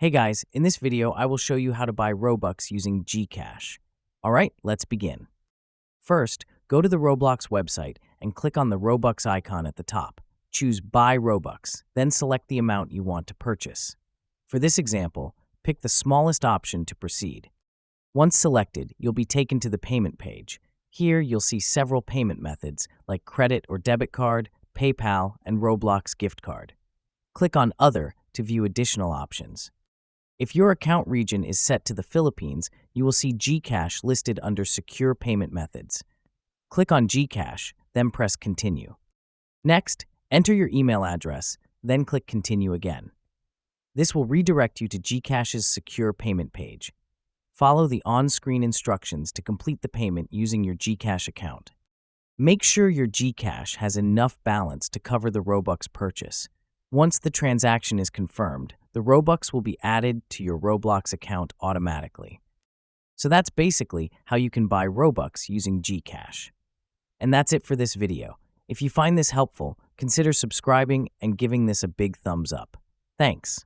Hey guys, in this video I will show you how to buy Robux using GCash. Alright, let's begin. First, go to the Roblox website and click on the Robux icon at the top. Choose Buy Robux, then select the amount you want to purchase. For this example, pick the smallest option to proceed. Once selected, you'll be taken to the payment page. Here you'll see several payment methods like credit or debit card, PayPal, and Roblox gift card. Click on Other to view additional options. If your account region is set to the Philippines, you will see GCash listed under Secure Payment Methods. Click on GCash, then press Continue. Next, enter your email address, then click Continue again. This will redirect you to GCash's Secure Payment page. Follow the on-screen instructions to complete the payment using your GCash account. Make sure your GCash has enough balance to cover the Robux purchase. Once the transaction is confirmed, the Robux will be added to your Roblox account automatically. So that's basically how you can buy Robux using GCash. And that's it for this video. If you find this helpful, consider subscribing and giving this a big thumbs up. Thanks.